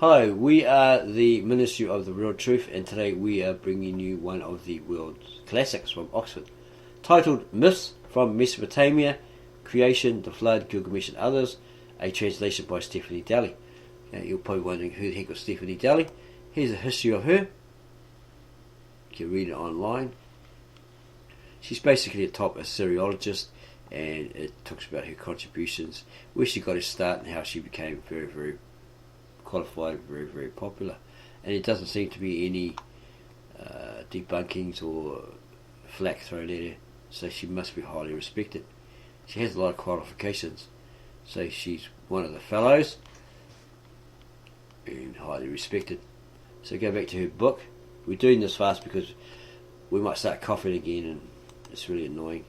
Hi, we are the Ministry of the Real Truth, and today we are bringing you one of the world's classics from Oxford, titled Myths from Mesopotamia, Creation, the Flood, Gilgamesh and Others, a translation by Stephanie Dalley. Now, you're probably wondering who the heck was Stephanie Dalley. Here's a history of her. You can read it online. She's basically a top Assyriologist, and it talks about her contributions, where she got her start and how she became very, very qualified, very, very popular. And it doesn't seem to be any debunkings or flack thrown at her, so she must be highly respected. She has a lot of qualifications, so she's one of the fellows and highly respected. So go back to her book. We're doing this fast because we might start coughing again and it's really annoying,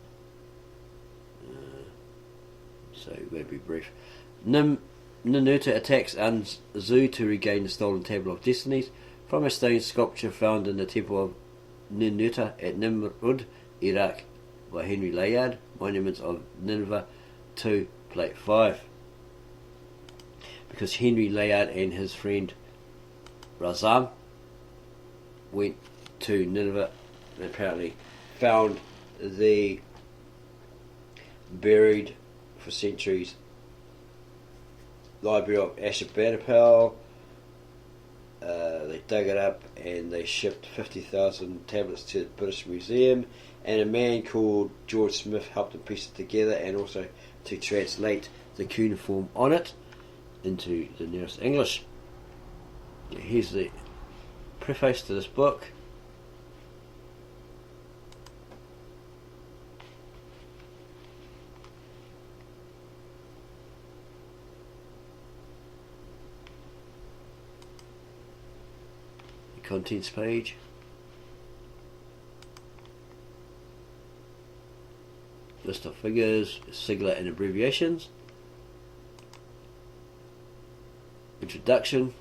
so we're going to be brief. Ninurta attacks Anzu to regain the stolen Table of Destinies from a stone sculpture found in the temple of Ninurta at Nimrud, Iraq, by Henry Layard, Monuments of Nineveh 2, Plate 5. Because Henry Layard and his friend Razam went to Nineveh and apparently found the buried for centuries library of Ashurbanipal. They dug it up and they shipped 50,000 tablets to the British Museum, and a man called George Smith helped them piece it together and also to translate the cuneiform on it into the nearest English. Here's the preface to this book. Contents page. List of figures, sigla and abbreviations. Introduction.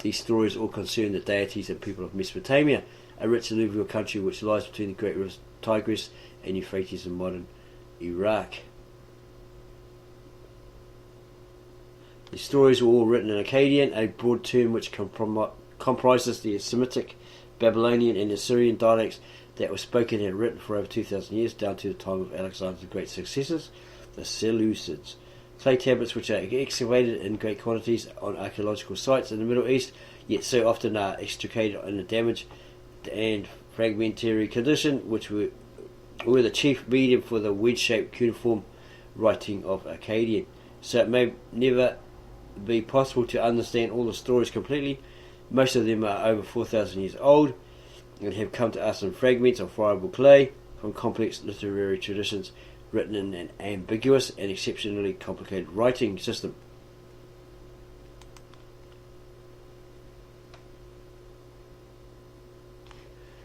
These stories all concern the deities and people of Mesopotamia, a rich alluvial country which lies between the great rivers Tigris and Euphrates in modern Iraq. The stories were all written in Akkadian, a broad term which comprises the Semitic, Babylonian and Assyrian dialects that were spoken and written for over 2,000 years, down to the time of Alexander's great successors, the Seleucids. Clay tablets which are excavated in great quantities on archaeological sites in the Middle East, yet so often are extricated in a damaged and fragmentary condition, which were the chief medium for the wedge-shaped cuneiform writing of Akkadian. So it may never be possible to understand all the stories completely. Most of them are over 4,000 years old and have come to us in fragments of friable clay from complex literary traditions written in an ambiguous and exceptionally complicated writing system.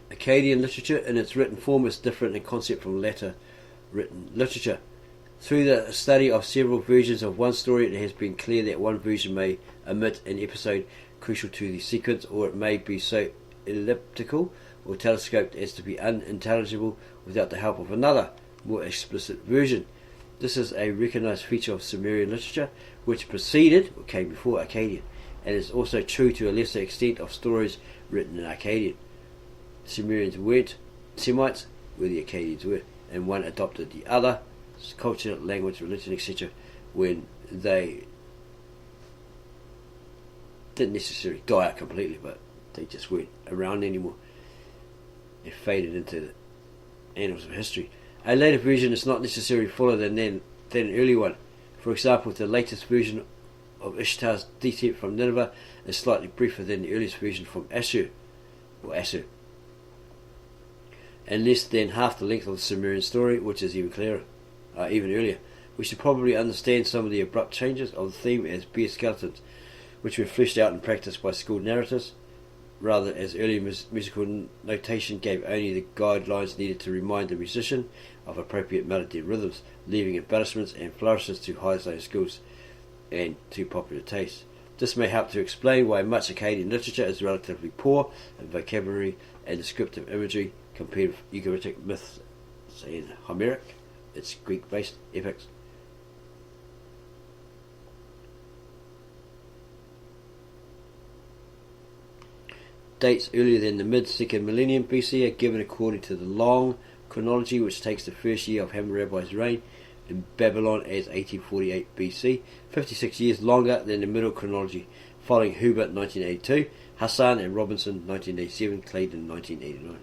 Akkadian literature in its written form is different in concept from later written literature. Through the study of several versions of one story, it has been clear that one version may omit an episode crucial to the sequence, or it may be so elliptical or telescoped as to be unintelligible without the help of another, more explicit version. This is a recognized feature of Sumerian literature, which preceded, or came before, Akkadian, and is also true to a lesser extent of stories written in Akkadian. The Sumerians weren't Semites, where the Akkadians were, and one adopted the other culture, language, religion, etc. when they didn't necessarily die out completely, but they just weren't around anymore. They faded into the annals of history. A later version is not necessarily fuller than an early one. For example, the latest version of Ishtar's descent from Nineveh is slightly briefer than the earliest version from Assur, and less than half the length of the Sumerian story, which is even clearer. Even earlier. We should probably understand some of the abrupt changes of the theme as bare skeletons, which were fleshed out in practice by schooled narrators, rather as early musical notation gave only the guidelines needed to remind the musician of appropriate melody and rhythms, leaving embellishments and flourishes to highest schools and to popular taste. This may help to explain why much Akkadian literature is relatively poor in vocabulary and descriptive imagery compared with Ugaritic myths and Homeric, its Greek-based epics. dates earlier than the mid-second millennium BC are given according to the long chronology, which takes the first year of Hammurabi's reign in Babylon as 1848 BC, 56 years longer than the middle chronology, following Hubert 1982, Hassan and Robinson 1987, Clayton 1989.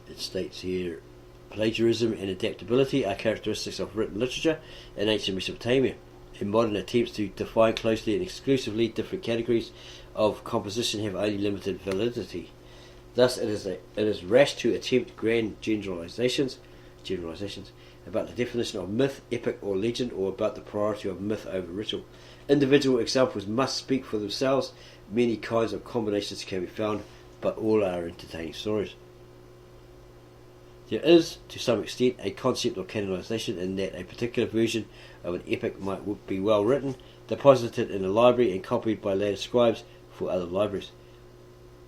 It states here, plagiarism and adaptability are characteristics of written literature in ancient Mesopotamia. In modern attempts to define closely and exclusively different categories of composition have only limited validity. Thus, it is rash to attempt grand generalizations about the definition of myth, epic, or legend, or about the priority of myth over ritual. Individual examples must speak for themselves. Many kinds of combinations can be found, but all are entertaining stories. There is, to some extent, a concept of canonization in that a particular version of an epic might be well written, deposited in a library, and copied by later scribes for other libraries.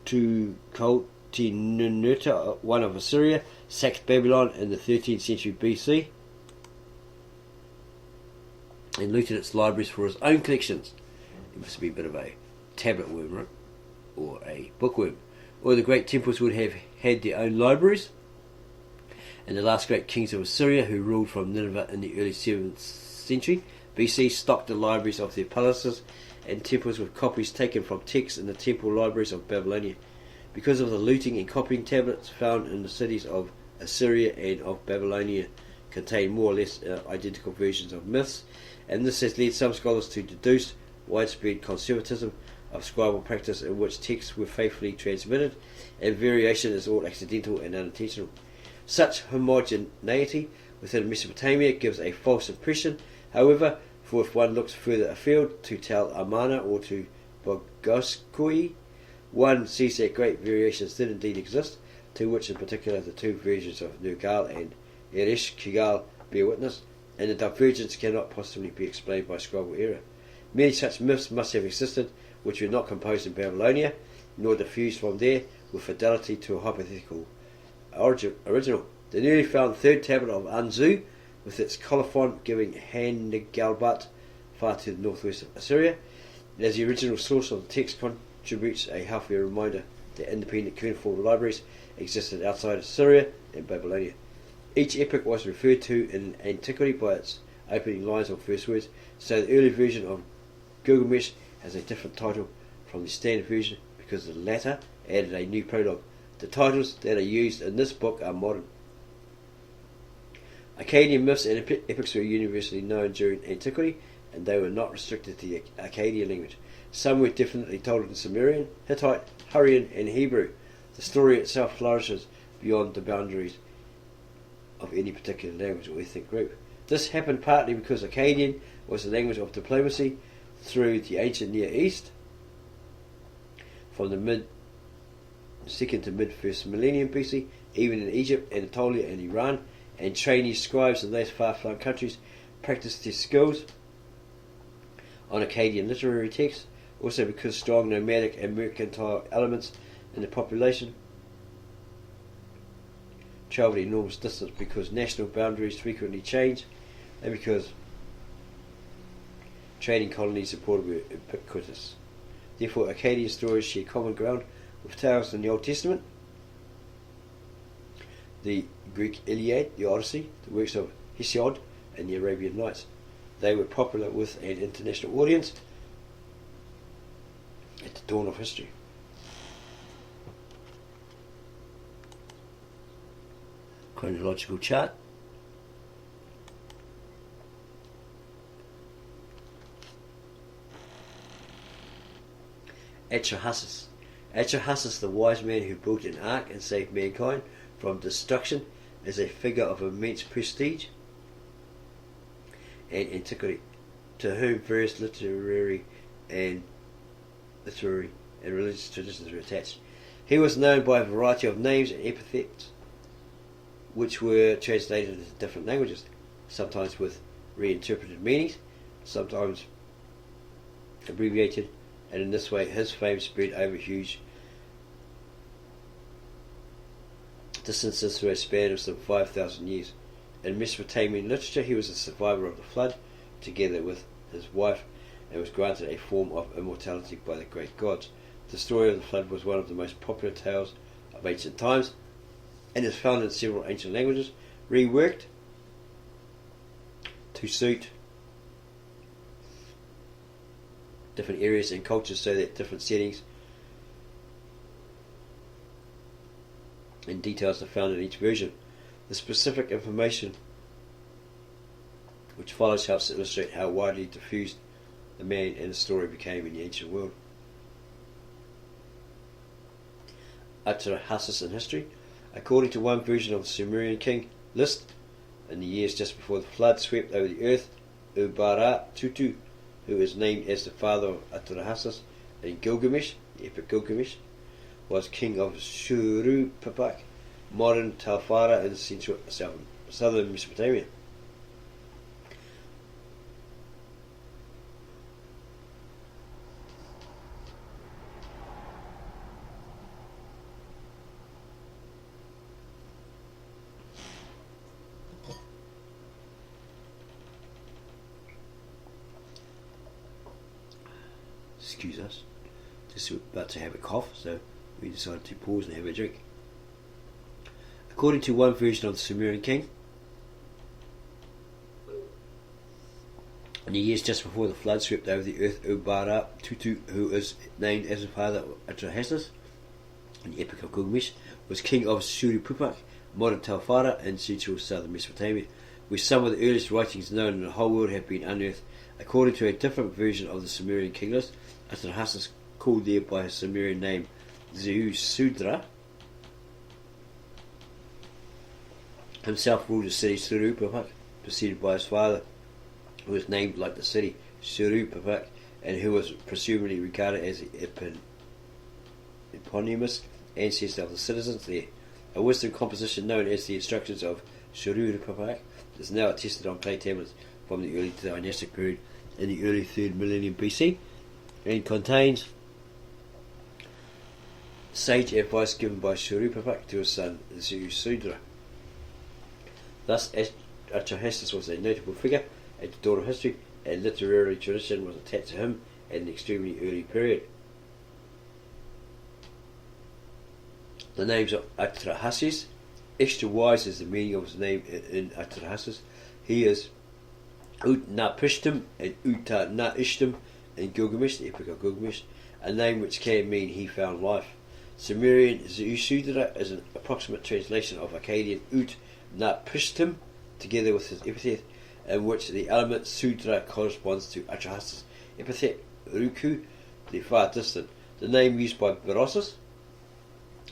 Tukulti-Ninurta, one of Assyria, sacked Babylon in the 13th century BC and looted its libraries for his own collections. It must be a bit of a tablet worm, right? Or a bookworm. Or the great temples would have had their own libraries. And the last great kings of Assyria, who ruled from Nineveh in the early 7th century BC, stocked the libraries of their palaces and temples with copies taken from texts in the temple libraries of Babylonia. Because of the looting and copying, tablets found in the cities of Assyria and of Babylonia contain more or less identical versions of myths, and this has led some scholars to deduce widespread conservatism of scribal practice in which texts were faithfully transmitted, and variation is all accidental and unintentional. Such homogeneity within Mesopotamia gives a false impression, however, for if one looks further afield to Tel Amarna or to Bogoskoi, one sees that great variations did indeed exist, to which in particular the two versions of Nergal and Eresh Kigal bear witness, and the divergence cannot possibly be explained by scribal error. Many such myths must have existed, which were not composed in Babylonia, nor diffused from there with fidelity to a hypothetical original. The newly found third tablet of Anzu, with its colophon giving Han-Galbat far to the northwest of Assyria, as the original source of the text, contributes a healthy reminder that independent cuneiform libraries existed outside Assyria and Babylonia. Each epic was referred to in antiquity by its opening lines or first words, so the early version of Gilgamesh has a different title from the standard version because the latter added a new prologue. The titles that are used in this book are modern. Akkadian myths and epics were universally known during antiquity, and they were not restricted to the Akkadian language. Some were definitely told in Sumerian, Hittite, Hurrian, and Hebrew. The story itself flourishes beyond the boundaries of any particular language or ethnic group. This happened partly because Akkadian was the language of diplomacy through the ancient Near East, from the mid-second to mid-first millennium BC, even in Egypt, Anatolia, and Iran, and Chinese scribes in those far-flung countries practiced their skills on Akkadian literary texts, also because strong nomadic and mercantile elements in the population travelled enormous distance because national boundaries frequently changed, and because trading colonies abroad were ubiquitous. Therefore, Akkadian stories share common ground with tales in the Old Testament, the Greek Iliad, the Odyssey, the works of Hesiod, and the Arabian Nights. They were popular with an international audience at the dawn of history. Chronological chart. Atrahasis. Atrahasis, the wise man who built an ark and saved mankind from destruction, is a figure of immense prestige and antiquity, to whom various literary and religious traditions are attached. He was known by a variety of names and epithets, which were translated into different languages, sometimes with reinterpreted meanings, sometimes abbreviated, and in this way his fame spread over huge distances through a span of some 5,000 years. In Mesopotamian literature, he was a survivor of the flood, together with his wife, and was granted a form of immortality by the great gods. The story of the flood was one of the most popular tales of ancient times and is found in several ancient languages, reworked to suit different areas and cultures so that different settings and details are found in each version. The specific information which follows helps to illustrate how widely diffused the man and the story became in the ancient world. Atrahasis in history. According to one version of the Sumerian king list, in the years just before the flood swept over the earth, Ubara-Tutu, who is named as the father of Atrahasis and Gilgamesh, the epic Gilgamesh, was king of Shuru-Papak, modern Talfara in central southern Mesopotamia. Excuse us, just about to have a cough, so we decided to pause and have a drink. According to one version of the Sumerian king, in the years just before the flood swept over the earth, Ubara-Tutu, who is named as the father of Atrahasis in the epic of Gilgamesh, was king of Shuru-Pupak, modern Talfara in central southern Mesopotamia, where some of the earliest writings known in the whole world have been unearthed. According to a different version of the Sumerian king list, Atrahasis, called there by his Sumerian name Zeusudra, himself ruled the city Shuru-Pupak, preceded by his father, who was named like the city Shuru-Pupak, and who was presumably regarded as the eponymous ancestor of the citizens there. A wisdom composition known as the Instructions of Shuru-Pupak is now attested on clay tablets from the early dynastic period in the early 3rd millennium BC, and contains sage advice given by Shuru-Pupak to his son Zeusudra. Thus, Atrahasis was a notable figure at the dawn of history, and literary tradition was attached to him at an extremely early period. The names of Atrahasis. Extra wise is the meaning of his name in Atrahasis. He is Ut-na-Pishtim and Uta-na-Ishtim in Gilgamesh, the epic of Gilgamesh, a name which can mean he found life. Sumerian Zeusudra is an approximate translation of Akkadian Ut-na-Pishtim, together with his epithet, in which the element Sudra corresponds to Atrahasis' epithet Ruku, the far distant. The name used by Berosus,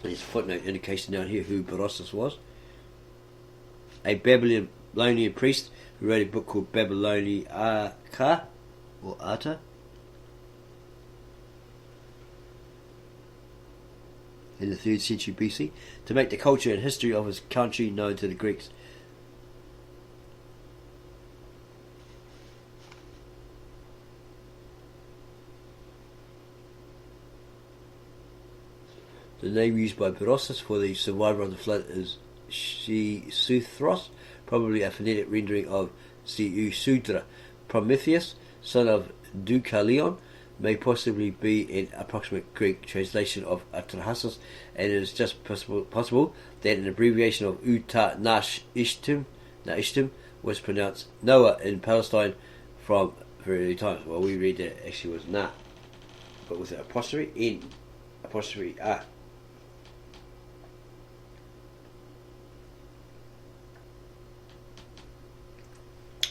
and his footnote indication down here who Berosus was, a Babylonian priest who wrote a book called Babylonia or Ata, in the 3rd century BC, to make the culture and history of his country known to the Greeks. The name used by Berosus for the survivor of the flood is Xisuthros, probably a phonetic rendering of Zeusudra. Prometheus, son of Deucalion, may possibly be an approximate Greek translation of Atrahasis, and it is just possible that an abbreviation of Uta-na-Ishtim was pronounced Noah in Palestine from very early times. Well, we read that it actually was Na, but with an apostrophe, N, apostrophe A.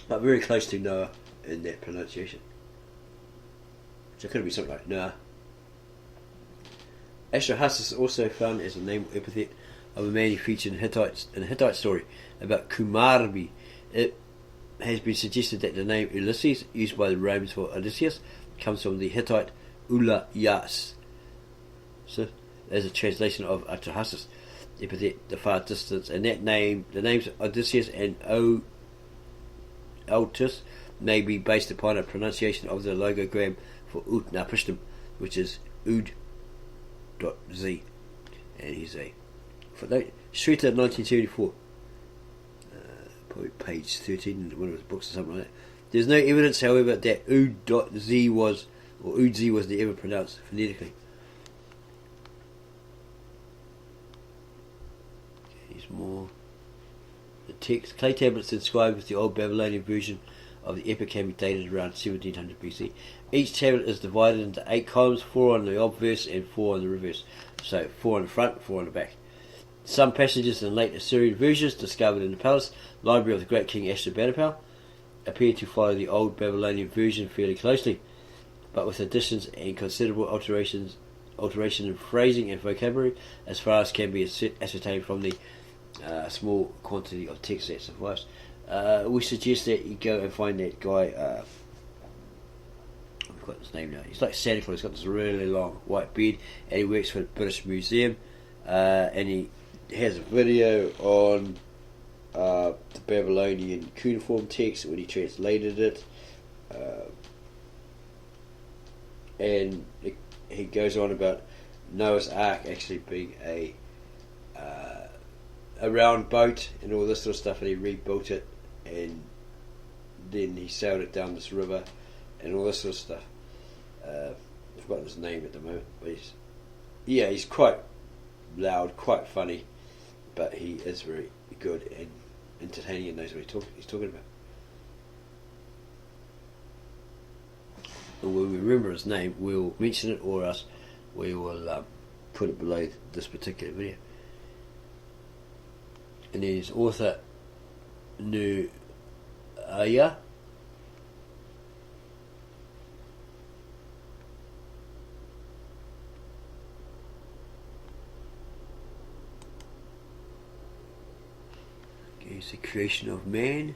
But very close to Noah in that pronunciation. So it could be something like Noah. Atrahasis is also found as a name or epithet of a man who featured in a Hittite story about Kumarbi. It has been suggested that the name Ulysses, used by the Romans for Odysseus, comes from the Hittite Ulayas, so as a translation of Atrahasis epithet, the far distance, and that name, the names Odysseus and Altus, may be based upon a pronunciation of the logogram for Ut-na-Pishtim, which is Ud.Z, and he's a footnote. Shrita, 1974, probably page 13 in one of his books or something like that. There's no evidence, however, that Ud.Z was, or Udzi was ever pronounced phonetically. There's more. The text, clay tablets inscribed with the old Babylonian version of the epic can be dated around 1700 BC. Each tablet is divided into 8 columns, 4 on the obverse and 4 on the reverse. So 4 on the front, 4 on the back. Some passages in late Assyrian versions discovered in the palace library of the great king Ashurbanipal appear to follow the old Babylonian version fairly closely, but with additions and considerable alteration in phrasing and vocabulary, as far as can be ascertained from the small quantity of text that survives. We suggest that you go and find that guy. I've got his name now. He's like Santa Claus. He's got this really long white beard, and he works for the British Museum. And he has a video on the Babylonian cuneiform text when he translated it, and he goes on about Noah's Ark actually being a round boat and all this sort of stuff, and he rebuilt it, and then he sailed it down this river and all this sort of stuff. I've forgotten his name at the moment, but he's quite loud, quite funny, but he is very good and entertaining and knows what he's talking about. And when we remember his name, we'll mention it, or else we will put it below this particular video. And then his author, Nuaya. Is the creation of man.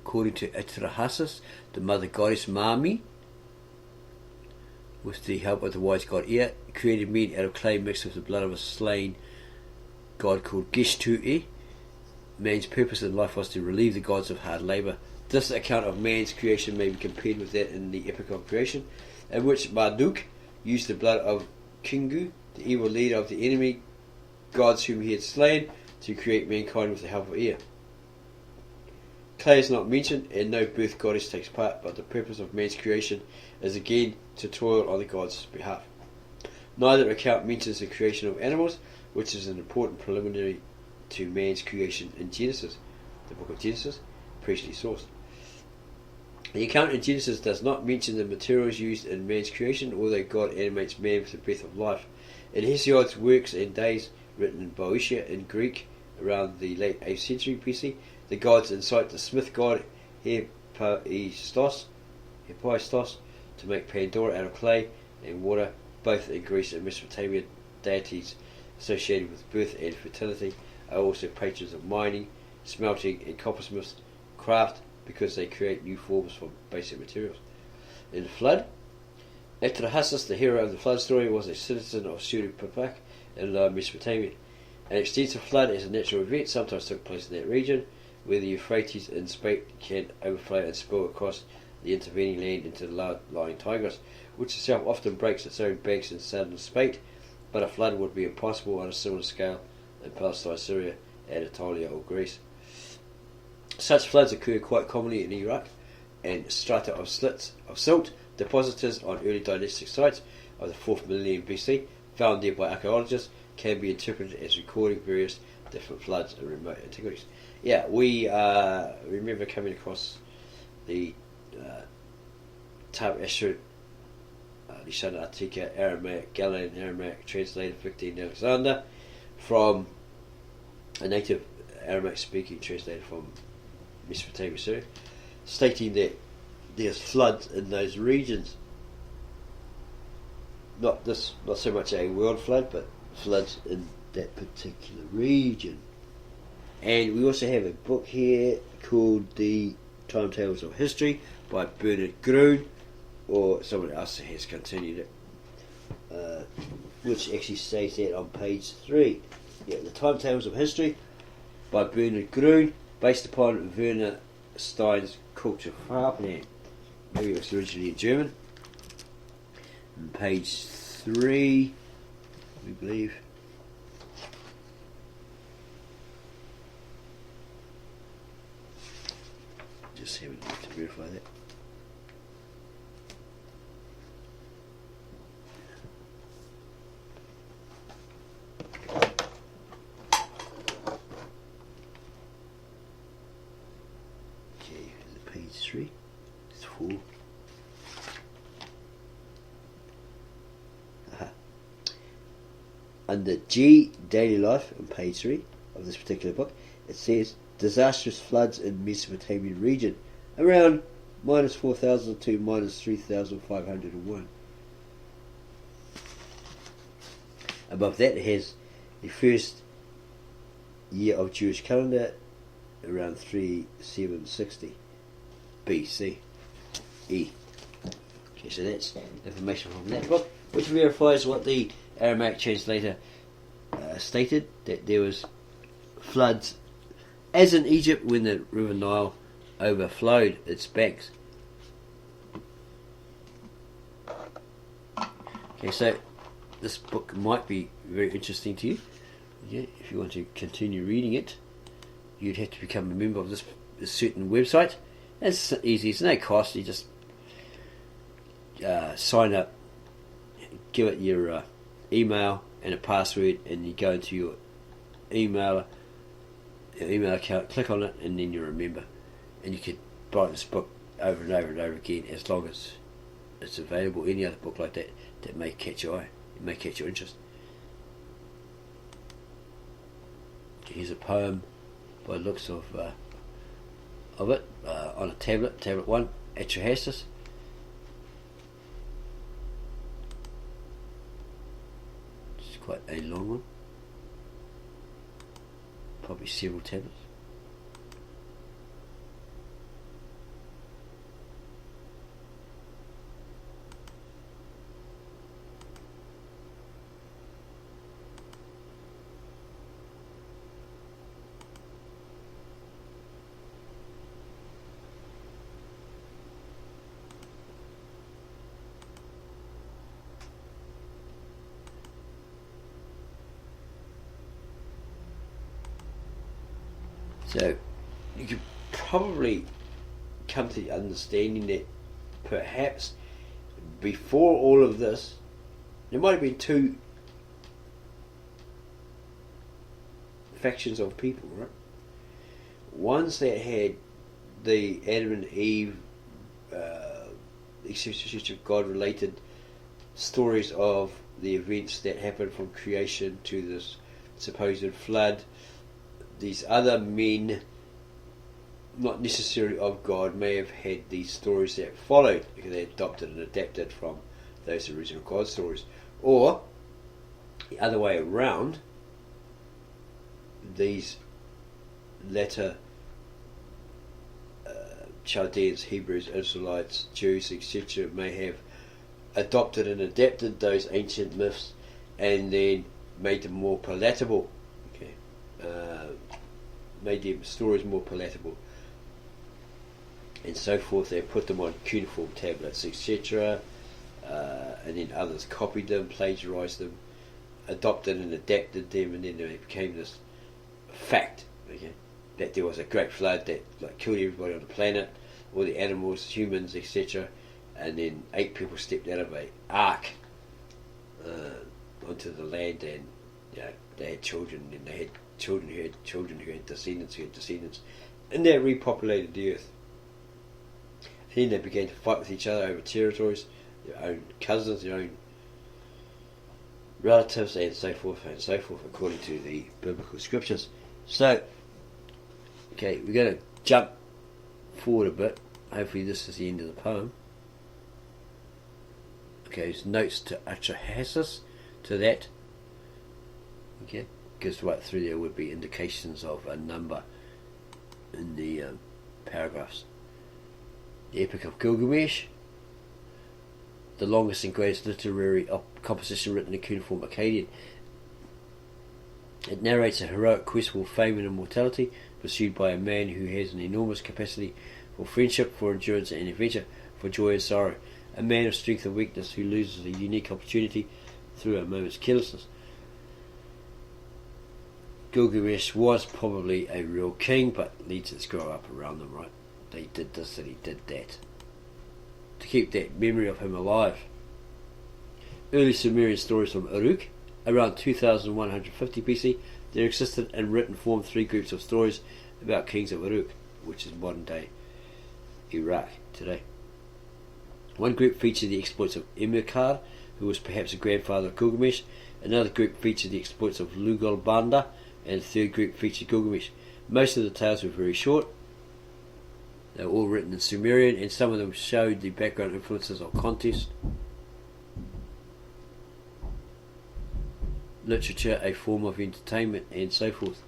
According to Atrahasis, the mother goddess Mami, with the help of the wise god Ea, created men out of clay mixed with the blood of a slain god called Gishtu-e. Man's purpose in life was to relieve the gods of hard labour. This account of man's creation may be compared with that in the epic of creation, in which Marduk used the blood of Kingu, the evil leader of the enemy gods whom he had slain, to create mankind with the help of Ea. Clay is not mentioned, and no birth goddess takes part, but the purpose of man's creation is again to toil on the gods' behalf. Neither account mentions the creation of animals, which is an important preliminary to man's creation in Genesis, the book of Genesis, previously sourced. The account in Genesis does not mention the materials used in man's creation, although God animates man with the breath of life. In Hesiod's works and days, written in Boeotia in Greek around the late 8th century BC, the gods incite the smith god Hephaestus to make Pandora out of clay and water. Both in Greece and Mesopotamia, deities associated with birth and fertility are also patrons of mining, smelting and coppersmiths craft, because they create new forms from basic materials. In the flood, Atrahasis, the hero of the flood story, was a citizen of Shuri-Papak in Lower Mesopotamia. An extensive flood as a natural event sometimes took place in that region, where the Euphrates in spate can overflow and spill across the intervening land into the low-lying Tigris, which itself often breaks its own banks in southern spate, but a flood would be impossible on a similar scale in Palestine, Syria, Anatolia or Greece. Such floods occur quite commonly in Iraq, and strata of silt depositors on early dynastic sites of the 4th millennium BC, found there by archaeologists, can be interpreted as recording various different floods in remote antiquities. Yeah, we remember coming across the Tab Esher, Lishana Artika, Aramaic, Galilean Aramaic, translated Victor Alexander, from a native Aramaic speaking translator from Mesopotamia, Syria, stating that there's floods in those regions. Not so much a world flood, but floods in that particular region. And we also have a book here called The Timetables of History by Bernard Grun, or someone else has continued it, which actually says that on page 3. Yeah, The Timetables of History by Bernard Grun, based upon Werner Stein's Culture Fahrplan. Maybe it was originally in German. On page 3, we believe. Just having to verify that. It's full. Under G, daily life, on page 3 of this particular book, it says disastrous floods in Mesopotamian region around minus 4,000 to minus 3,501. Above that it has the first year of Jewish calendar around 3760 BC E. Okay, so that's information from that book, which verifies what the Aramaic translator stated, that there was floods as in Egypt when the River Nile overflowed its banks. Okay, so this book might be very interesting to you. Yeah, if you want to continue reading it, you'd have to become a member of this certain website. It's easy, it's no cost. You just sign up, give it your email and a password, and you go into your email account, click on it, and then you're a member, and you can buy this book over and over and over again as long as it's available. Any other book like that that may catch your eye, it may catch your interest. Here's a poem by the looks of it on a tablet 1, Atrahasis. It's quite a long one, probably several tablets. So you could probably come to the understanding that perhaps before all of this there might have been two factions of people, right? Ones that had the Adam and Eve etc. God related stories of the events that happened from creation to this supposed flood. These other men, not necessarily of God, may have had these stories that followed because they adopted and adapted from those original God stories. Or the other way around, these latter Chaldeans, Hebrews, Israelites, Jews, etc. may have adopted and adapted those ancient myths and then made them more palatable. Made them stories more palatable and so forth. They put them on cuneiform tablets, etc. And then others copied them, plagiarized them, adopted and adapted them, and then they became this fact, that there was a great flood that killed everybody on the planet, all the animals, humans, etc. And then 8 people stepped out of an ark onto the land, and they had children, and they had children who had children who had descendants, and they repopulated the earth. And then they began to fight with each other over territories, their own cousins, their own relatives, and so forth, according to the biblical scriptures. So, okay, we're going to jump forward a bit. Hopefully this is the end of the poem. Okay, there's notes to Atrahasis to that. Okay, because right through there would be indications of a number in the paragraphs. The Epic of Gilgamesh, the longest and greatest literary composition written in cuneiform Akkadian. It narrates a heroic quest for fame and immortality pursued by a man who has an enormous capacity for friendship, for endurance and adventure, for joy and sorrow. A man of strength and weakness who loses a unique opportunity through a moment's carelessness. Gilgamesh was probably a real king, but legends grow up around them, right? They did this and he did that to keep that memory of him alive. Early Sumerian stories from Uruk, around 2150 BC, there existed in written form 3 groups of stories about kings of Uruk, which is modern day Iraq today. One group featured the exploits of Imrikar, who was perhaps the grandfather of Gilgamesh. Another group featured the exploits of Lugalbanda, and the third group featured Gilgamesh. Most of the tales were very short. They were all written in Sumerian, and some of them showed the background influences of contest, literature, a form of entertainment, and so forth.